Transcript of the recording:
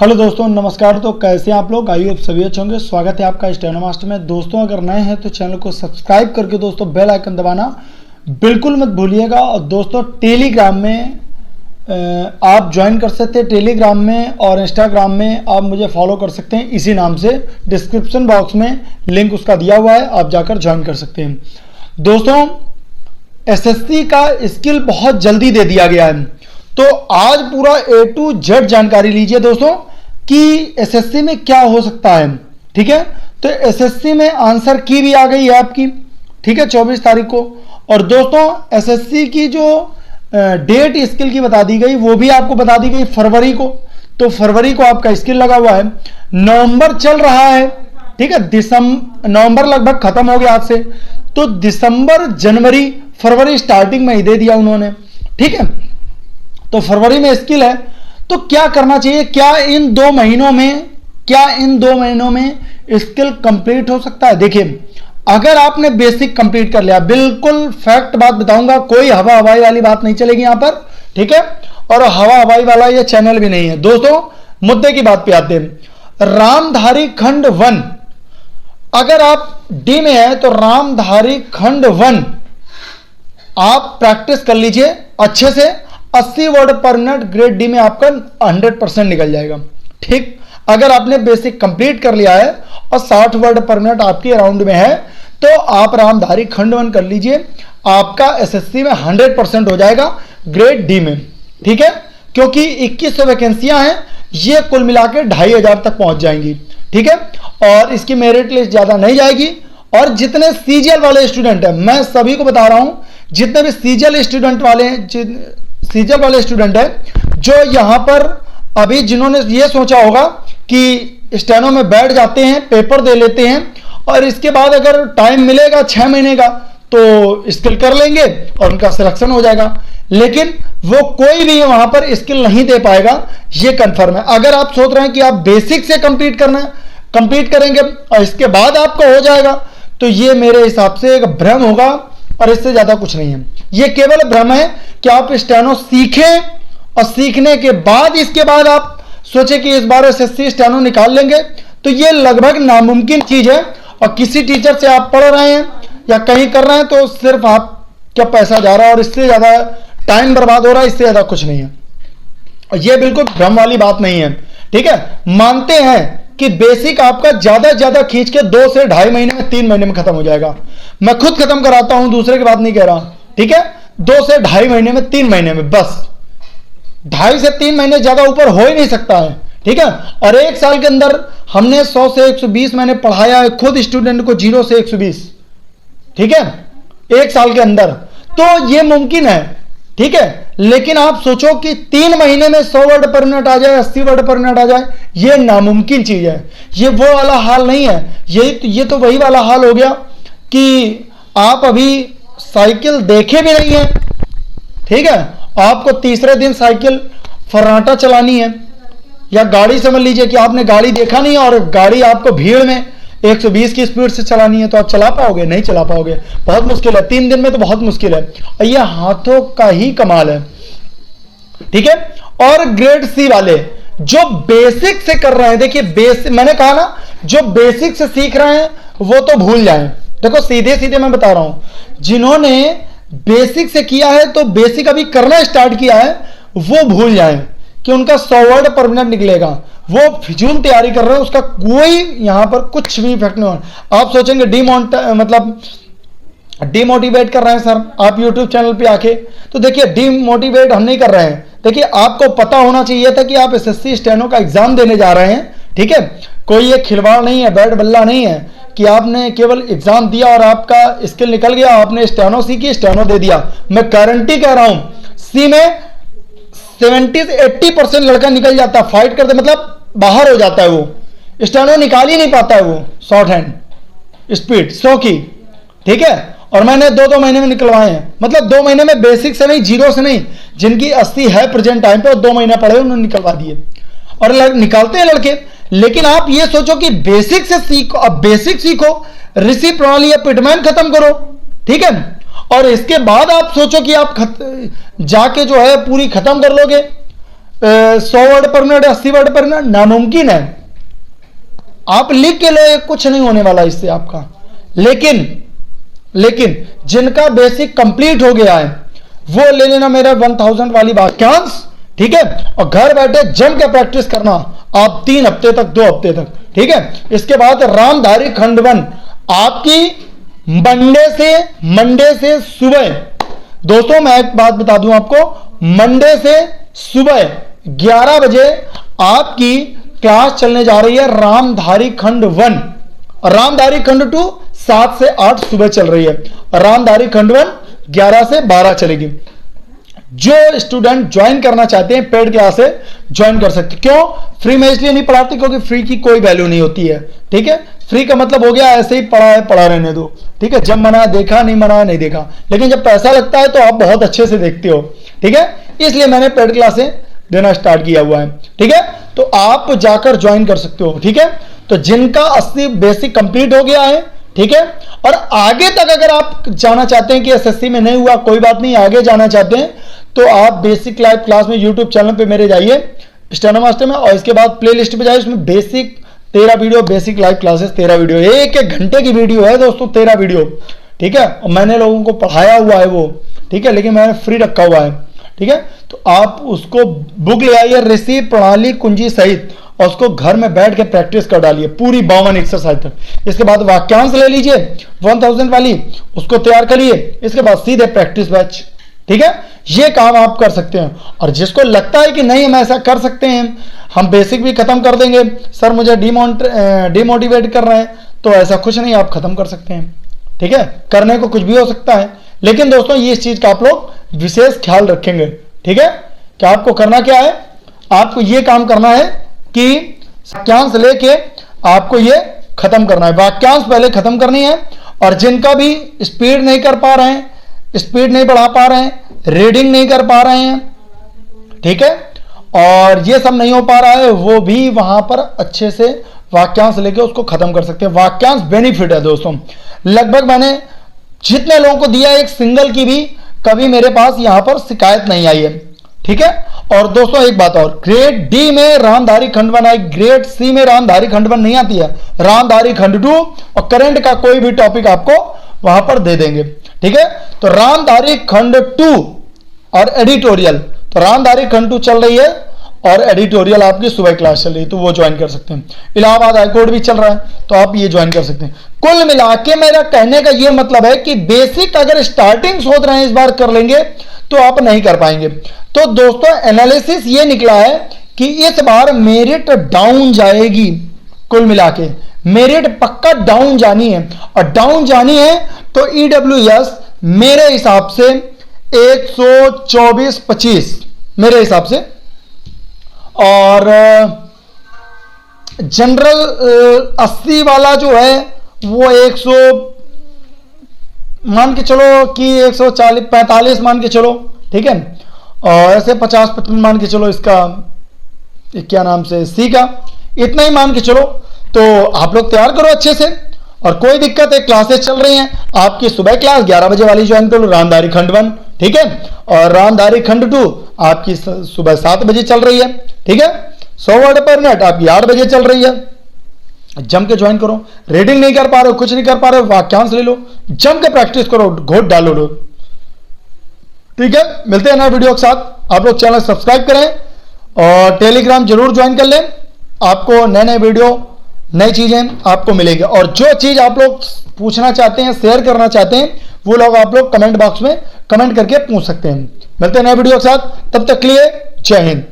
Hello दोस्तों, नमस्कार। तो कैसे हैं आप लोग? आई होप सभी अच्छे होंगे। स्वागत है आपका स्टेनो मास्टर में। दोस्तों अगर नए हैं तो चैनल को सब्सक्राइब करके दोस्तों बेल आइकन दबाना बिल्कुल मत भूलिएगा। और दोस्तों टेलीग्राम में आप ज्वाइन कर सकते हैं, टेलीग्राम में और इंस्टाग्राम में आप मुझे फॉलो कर सकते हैं इसी नाम से। डिस्क्रिप्शन बॉक्स में लिंक उसका दिया हुआ है, आप जाकर ज्वाइन कर सकते हैं। दोस्तों एसएससी का स्किल बहुत जल्दी दे दिया गया है, तो आज पूरा A to Z जानकारी लीजिए दोस्तों कि एसएससी में क्या हो सकता है। ठीक है, तो एसएससी में आंसर की भी आ गई है आपकी, ठीक है, 24 तारीख को। और दोस्तों एसएससी की जो डेट स्किल की बता दी गई वो भी आपको बता दी गई फरवरी को। तो फरवरी को आपका स्किल लगा हुआ है। नवंबर चल रहा है, ठीक है, नवंबर लगभग खत्म हो गया आज से, तो दिसंबर जनवरी फरवरी स्टार्टिंग में ही दे दिया उन्होंने। ठीक है, तो फरवरी में स्किल है, तो क्या करना चाहिए? क्या इन 2 महीनों में स्किल कंप्लीट हो सकता है? देखिए अगर आपने बेसिक कंप्लीट कर लिया, बिल्कुल फैक्ट बात बताऊंगा, कोई हवा हवाई वाली बात नहीं चलेगी यहां पर, ठीक है, और हवा हवाई वाला ये चैनल भी नहीं है। दोस्तों मुद्दे की बात पे आते हैं। रामधारी खंड 1 अगर आप डी में है तो रामधारी खंड 1 आप प्रैक्टिस कर लीजिए अच्छे से। 80 वर्ड पर मिनट ग्रेड डी में आपका 100% निकल जाएगा। ठीक, अगर आपने बेसिक कंप्लीट कर लिया है और 60 वर्ड पर मिनट आपके अराउंड में है तो आप रामधारी खंड 1 कर लीजिए, आपका एसएससी में 100% हो जाएगा ग्रेड डी में। ठीक है, क्योंकि 2100 वैकेंसियां हैं, ये कुल मिला के 2500 तक पहुंच जाएंगी। ठीक है, और इसकी मेरिट लिस्ट ज्यादा नहीं जाएगी। और जितने सीजीएल वाले स्टूडेंट हैं, मैं सभी को बता रहा हूं, जितने भी सीजीएल वाले स्टूडेंट है जो यहां पर अभी जिन्होंने ये सोचा होगा कि स्टेनो में बैठ जाते हैं, पेपर दे लेते हैं और इसके बाद अगर टाइम मिलेगा 6 महीने का तो स्किल कर लेंगे और उनका सिलेक्शन हो जाएगा, लेकिन वो कोई भी वहां पर स्किल नहीं दे पाएगा, ये कंफर्म है। अगर आप सोच रहे हैं कि आप बेसिक से कंप्लीट करेंगे और इसके बाद आपका हो जाएगा, तो ये मेरे हिसाब से एक भ्रम होगा और इससे ज्यादा कुछ नहीं है। ये केवल भ्रम है कि आप स्टेनो सीखें और सीखने के बाद इसके बाद आप सोचे कि इस बार एसएससी स्टेनो निकाल लेंगे, तो ये लगभग नामुमकिन चीज है। और किसी टीचर से आप पढ़ रहे हैं या कहीं कर रहे हैं तो सिर्फ आपका पैसा जा रहा है और इससे ज्यादा टाइम बर्बाद हो रहा है, इससे ज्यादा कुछ नहीं है। और ये बिल्कुल भ्रम वाली बात नहीं है। ठीक है, मानते हैं कि बेसिक आपका ज्यादा से ज्यादा खींच के 2 से 2.5 महीने में 3 महीने में खत्म हो जाएगा। मैं खुद खत्म कराता हूं, दूसरे की बात नहीं कह रहा। ठीक है, 2 से 2.5 महीने में 3 महीने में, बस 2.5 से 3 महीने ज्यादा ऊपर हो ही नहीं सकता है। ठीक है, और 1 साल के अंदर हमने 100 से 120 मैंने पढ़ाया है खुद स्टूडेंट को, 0 से 120। ठीक है, 1 साल के अंदर, तो ये मुमकिन है। ठीक है, लेकिन आप सोचो कि 3 महीने में 100 वर्ड पर मिनट आ जाए, 80 वर्ड पर मिनट आ जाए, ये नामुमकिन चीज है। ये वो वाला हाल नहीं है। ये तो वही वाला हाल हो गया कि आप अभी साइकिल देखे भी नहीं है। ठीक है, आपको तीसरे दिन साइकिल फर्राटा चलानी है, या गाड़ी समझ लीजिए कि आपने गाड़ी देखा नहीं और गाड़ी आपको भीड़ में 120 की स्पीड से चलानी है, तो आप चला पाओगे? नहीं चला पाओगे, बहुत मुश्किल है। 3 दिन में तो बहुत मुश्किल है, और ये हाथों का ही कमाल है। ठीक है, और ग्रेड सी वाले जो बेसिक से कर रहे हैं, देखिए मैंने कहा ना, जो बेसिक से सीख रहे हैं वो तो भूल जाएं। देखो सीधे सीधे मैं बता रहा हूं, जिन्होंने बेसिक से किया है तो बेसिक अभी करना स्टार्ट किया है, वो भूल जाएं कि उनका 100 वर्ड पर मिनट निकलेगा। वो फिजूल तैयारी कर रहे हैं, उसका कोई यहां पर कुछ भी इफेक्ट नहीं होगा। आप सोचेंगे डिमोटिवेट कर रहे हैं सर आप यूट्यूब चैनल पे आके, तो देखिए डिमोटिवेट हम नहीं कर रहे हैं। देखिए आपको पता होना चाहिए था कि आप एसएससी स्टेनो का एग्जाम देने जा रहे हैं। ठीक है, कोई ये खिलवाड़ नहीं है, बैट बल्ला नहीं है कि आपने केवल एग्जाम दिया और आपका स्किल निकल गया, आपने स्टेनो सीखी, स्टेनो दे दिया। मैं गारंटी कह रहा हूं, सी में 70 से 80% लड़का निकल जाता है, फाइट करते मतलब बाहर हो जाता है, वो स्टेनो निकाल ही नहीं पाता है, वो शॉर्ट हैंड स्पीड 100 की। ठीक है, और मैंने 2-2 महीने में निकलवाए हैं, मतलब 2 महीने में बेसिक से नहीं, 0 से नहीं, जिनकी 80 है प्रेजेंट टाइम पे, और 2 महीने पढ़े उन्होंने निकलवा दिए और निकालते हैं लड़के। लेकिन आप ये सोचो कि बेसिक से सीखो, अब बेसिक सीखो, ऋषि प्रणाली या पिटमैन खत्म करो। ठीक है, और इसके बाद आप सोचो कि आप जाके जो है पूरी खत्म कर लोगे 100 वर्ड पर मिनट, 80 वर्ड पर मिनट, नामुमकिन है। आप लिख के लो, कुछ नहीं होने वाला इससे आपका। लेकिन जिनका बेसिक कंप्लीट हो गया है वो ले लेना मेरा 1000 वाली वाक्यांश, ठीक है, और घर बैठे जम के प्रैक्टिस करना आप 3 हफ्ते तक, 2 हफ्ते तक, ठीक है। इसके बाद रामधारी खंड 1 आपकी मंडे से सुबह, दोस्तों मैं एक बात बता दूं आपको, मंडे से सुबह 11 बजे आपकी क्लास चलने जा रही है रामधारी खंड 1, और रामधारी खंड 2 7 से 8 सुबह चल रही है, और रामधारी खंड 1 11 से 12 चलेगी। जो स्टूडेंट ज्वाइन करना चाहते हैं पेड क्लास से ज्वाइन कर सकते। क्यों फ्री में इसलिए नहीं पढ़ाते क्योंकि फ्री की कोई वैल्यू नहीं होती है, ठीक है। फ्री का मतलब हो गया ऐसे ही पढ़ा है, पढ़ा रहने दो, ठीक है। जब मना देखा, नहीं मना नहीं देखा, लेकिन जब पैसा लगता है तो आप बहुत अच्छे से देखते हो, ठीक है। इसलिए मैंने पेड क्लासें देना स्टार्ट किया हुआ है, ठीक है। तो आप जाकर ज्वाइन कर सकते हो, ठीक है। तो जिनका 80 बेसिक कंप्लीट हो गया है, ठीक है, और आगे तक अगर आप जाना चाहते हैं कि एसएससी में नहीं हुआ कोई बात नहीं, आगे जाना चाहते हैं तो आप बेसिक लाइव क्लास में यूट्यूब चैनल पे मेरे जाइए स्टेनो मास्टर में, और इसके बाद प्ले लिस्ट पे जाइए, उसमें basic 13 video, basic live classes 13 video, 1-1 घंटे की वीडियो है दोस्तों, 13 वीडियो, ठीक है। और मैंने लोगों को पढ़ाया हुआ है वो, ठीक है, लेकिन मैंने फ्री रखा हुआ है, ठीक है। तो आप उसको बुक ले आइए, रिसीव प्रणाली कुंजी सहित, और उसको घर में बैठ के प्रैक्टिस कर डालिए पूरी 52 एक्सरसाइज तक। इसके बाद वाक्यांश ले लीजिए 1000 वाली, उसको तैयार करिए, इसके बाद सीधे प्रैक्टिस बैच, ठीक है। ये काम आप कर सकते हैं। और जिसको लगता है कि नहीं हम ऐसा कर सकते हैं, हम बेसिक भी खत्म कर देंगे, सर मुझे डिमोटिवेट कर रहे हैं, तो ऐसा कुछ नहीं, आप खत्म कर सकते हैं, ठीक है। करने को कुछ भी हो सकता है, लेकिन दोस्तों ये चीज का आप लोग विशेष ख्याल रखेंगे, ठीक है। कि आपको करना क्या है, आपको ये काम करना है कि वाक्यांश लेके आपको ये खत्म करना है, वाक्यांश पहले खत्म करनी है। और जिनका भी स्पीड नहीं कर पा रहे हैं, स्पीड नहीं बढ़ा पा रहे हैं, रीडिंग नहीं कर पा रहे हैं, ठीक है, और ये सब नहीं हो पा रहा है, वो भी वहां पर अच्छे से वाक्यांश लेके उसको खत्म कर सकते हैं। वाक्यांश बेनिफिट है दोस्तों, लगभग मैंने जितने लोगों को दिया एक सिंगल की भी कभी मेरे पास यहां पर शिकायत नहीं आई है, ठीक है। और दोस्तों एक बात और, ग्रेड डी में रामधारी खंड 1 आई, ग्रेड सी में रामधारी खंड 1 नहीं आती है, रामधारी खंड 2 और करंट का कोई भी टॉपिक आपको वहां पर दे देंगे, ठीक है। तो रामधारी खंड 2 और एडिटोरियल, तो रामधारी खंड 2 चल रही है और एडिटोरियल आपकी सुबह क्लास चल रही है, तो वो ज्वाइन कर सकते हैं। इलाहाबाद हाईकोर्ट भी चल रहा है, तो आप ये ज्वाइन कर सकते हैं। कुल मिला के मेरा कहने का ये मतलब है कि बेसिक अगर स्टार्टिंग सोच रहे हैं इस बार कर लेंगे तो आप नहीं कर पाएंगे। तो दोस्तों एनालिसिस ये निकला है कि इस बार मेरिट डाउन जाएगी, कुल मिला के मेरिट पक्का डाउन जानी है, और डाउन जानी है तो ईडब्ल्यूएस मेरे हिसाब से 124-25 मेरे हिसाब से, और जनरल 80 वाला जो है वो 100 मान के चलो कि 140-45 मान के चलो, ठीक है। और ऐसे 50-55 मान के चलो, इसका क्या नाम से सी का, इतना ही मान के चलो। तो आप लोग तैयार करो अच्छे से, और कोई दिक्कत है, क्लासेस चल रही हैं आपकी, सुबह क्लास 11 बजे वाली ज्वाइन करो, रामधारी खंड 1, ठीक है, और रामधारी खंड 2 आपकी सुबह 7 बजे चल रही है, ठीक है। 100 वर्ड पर मिनट आपकी 8 बजे चल रही है, जम के ज्वाइन करो। रीडिंग नहीं कर पा रहे हो, कुछ नहीं कर पा रहे हो, वाक्यांश ले लो, जम के प्रैक्टिस करो, घोट डालो लो, ठीक है। मिलते हैं नए वीडियो के साथ। आप लोग चैनल सब्सक्राइब करें और टेलीग्राम जरूर ज्वाइन कर लें, आपको नए नए वीडियो, नई चीजें आपको मिलेगी। और जो चीज आप लोग पूछना चाहते हैं, शेयर करना चाहते हैं, वो लोग आप लोग कमेंट बॉक्स में कमेंट करके पूछ सकते हैं। मिलते हैं नए वीडियो के साथ, तब तक के लिए जय हिंद।